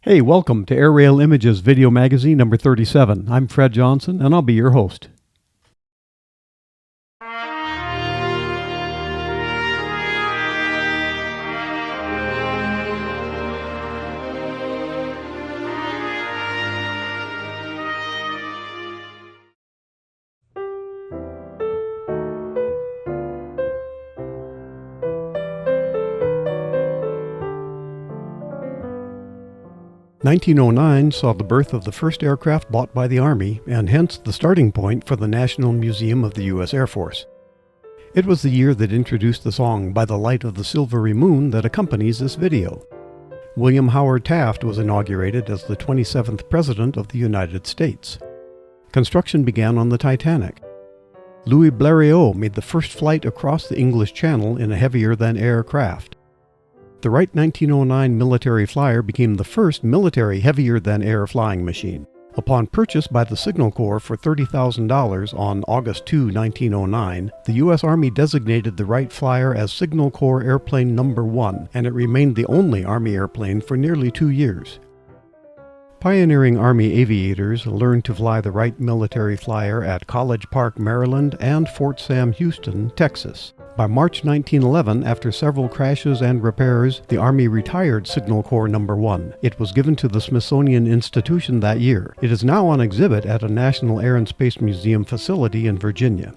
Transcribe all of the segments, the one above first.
Hey, welcome to Airailimages video magazine number 37. I'm Fred Johnson, and I'll be your host. "1909 saw the birth of the first aircraft bought by the Army, and hence the starting point for the National Museum of the U.S. Air Force. It was the year that introduced the song "By the Light of the Silvery Moon" that accompanies this video. William Howard Taft was inaugurated as the 27th President of the United States. Construction began on the Titanic. Louis Blériot made the first flight across the English Channel in a heavier-than-air craft. The Wright 1909 military flyer became the first military heavier-than-air flying machine. Upon purchase by the Signal Corps for $30,000 on August 2, 1909, the U.S. Army designated the Wright flyer as Signal Corps Airplane No. 1, and it remained the only Army airplane for nearly 2 years. Pioneering Army aviators learned to fly the Wright military flyer at College Park, Maryland, and Fort Sam Houston, Texas. By March 1911, after several crashes and repairs, the Army retired Signal Corps No. 1. It was given to the Smithsonian Institution that year. It is now on exhibit at a National Air and Space Museum facility in Virginia.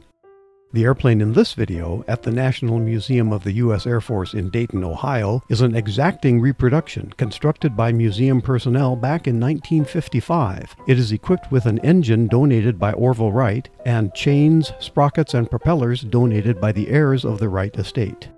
The airplane in this video, at the National Museum of the U.S. Air Force in Dayton, Ohio, is an exacting reproduction constructed by museum personnel back in 1955. It is equipped with an engine donated by Orville Wright, and chains, sprockets, and propellers donated by the heirs of the Wright estate.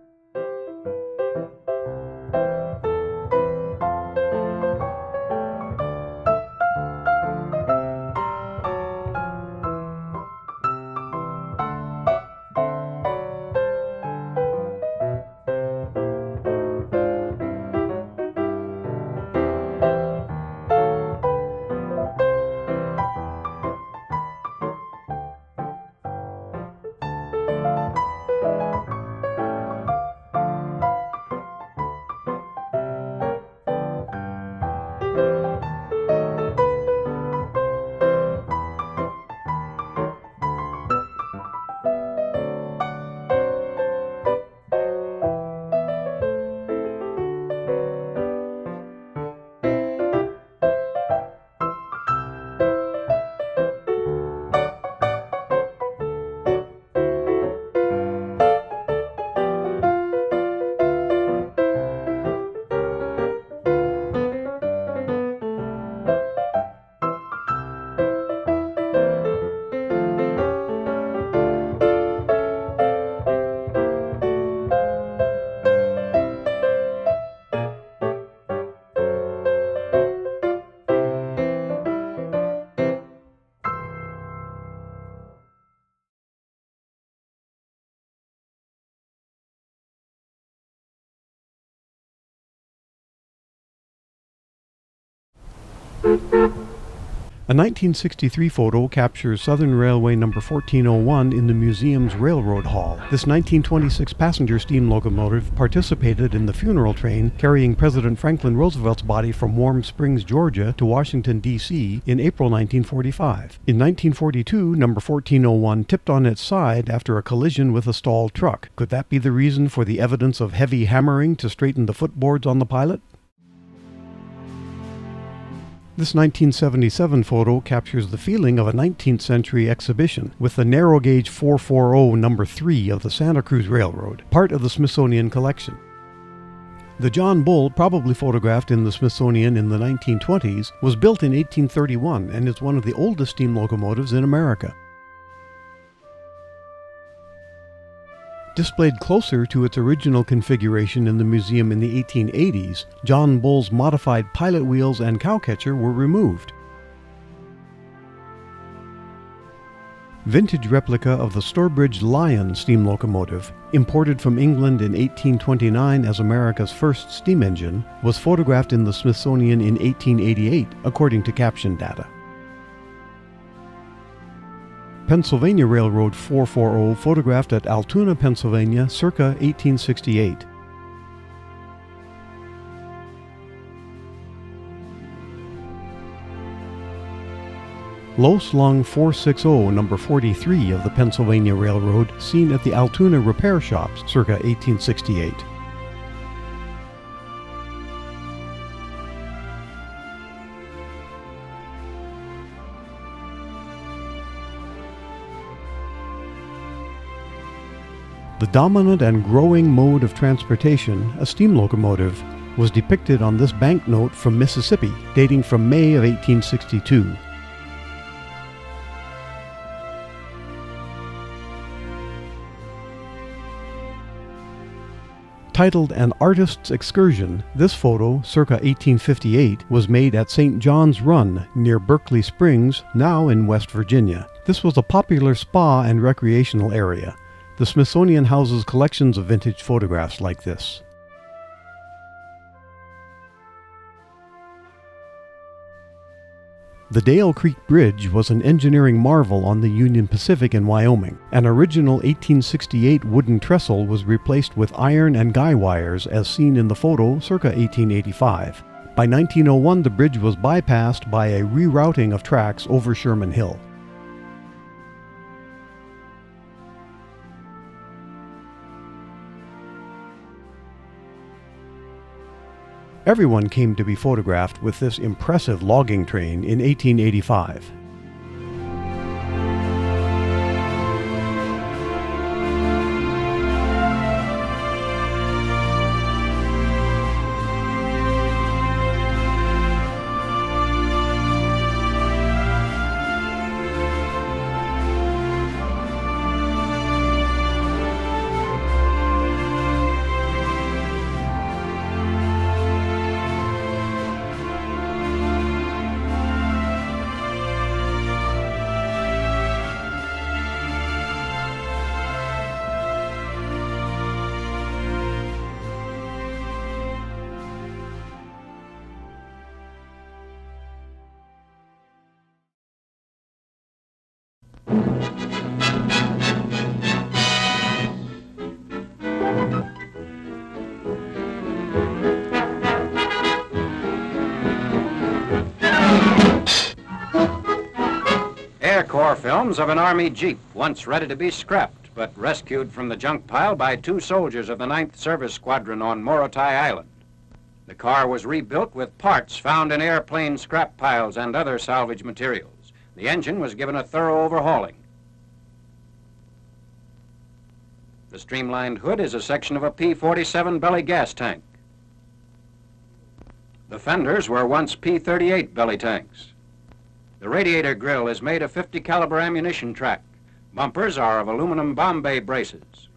A 1963 photo captures Southern Railway No. 1401 in the museum's Railroad Hall. This 1926 passenger steam locomotive participated in the funeral train carrying President Franklin Roosevelt's body from Warm Springs, Georgia to Washington, D.C. in April 1945. In 1942, No. 1401 tipped on its side after a collision with a stalled truck. Could that be the reason for the evidence of heavy hammering to straighten the footboards on the pilot? This 1977 photo captures the feeling of a 19th century exhibition with the narrow gauge 440 No. 3 of the Santa Cruz Railroad, part of the Smithsonian collection. The John Bull, probably photographed in the Smithsonian in the 1920s, was built in 1831 and is one of the oldest steam locomotives in America. Displayed closer to its original configuration in the museum in the 1880s, John Bull's modified pilot wheels and cowcatcher were removed. Vintage replica of the Stourbridge Lion steam locomotive, imported from England in 1829 as America's first steam engine, was photographed in the Smithsonian in 1888, according to caption data. Pennsylvania Railroad 440 photographed at Altoona, Pennsylvania, circa 1868. Low-slung 460 number 43 of the Pennsylvania Railroad seen at the Altoona repair shops circa 1868. The dominant and growing mode of transportation, a steam locomotive, was depicted on this banknote from Mississippi, dating from May of 1862. Titled An Artist's Excursion, this photo, circa 1858, was made at St. John's Run, near Berkeley Springs, now in West Virginia. This was a popular spa and recreational area. The Smithsonian houses collections of vintage photographs like this. The Dale Creek Bridge was an engineering marvel on the Union Pacific in Wyoming. An original 1868 wooden trestle was replaced with iron and guy wires as seen in the photo circa 1885. By 1901 the bridge was bypassed by a rerouting of tracks over Sherman Hill. Everyone came to be photographed with this impressive logging train in 1885. Air Corps films of an Army Jeep, once ready to be scrapped, but rescued from the junk pile by 2 soldiers of the 9th Service Squadron on Morotai Island. The car was rebuilt with parts found in airplane scrap piles and other salvage materials. The engine was given a thorough overhauling. The streamlined hood is a section of a P-47 belly gas tank. The fenders were once P-38 belly tanks. The radiator grill is made of 50 caliber ammunition track. Bumpers are of aluminum Bombay braces.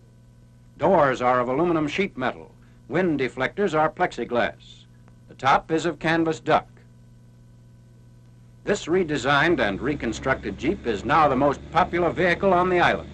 Doors are of aluminum sheet metal. Wind deflectors are plexiglass. The top is of canvas duck. This redesigned and reconstructed Jeep is now the most popular vehicle on the island.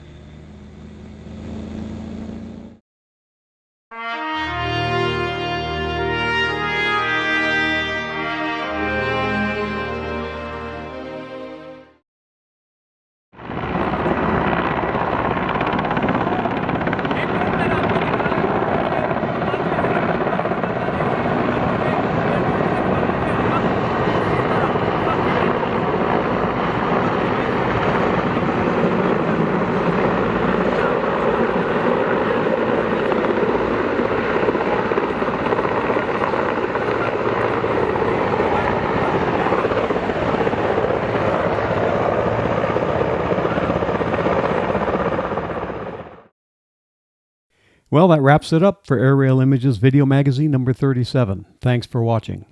Well, that wraps it up for Airailimages Video Magazine number 37. Thanks for watching.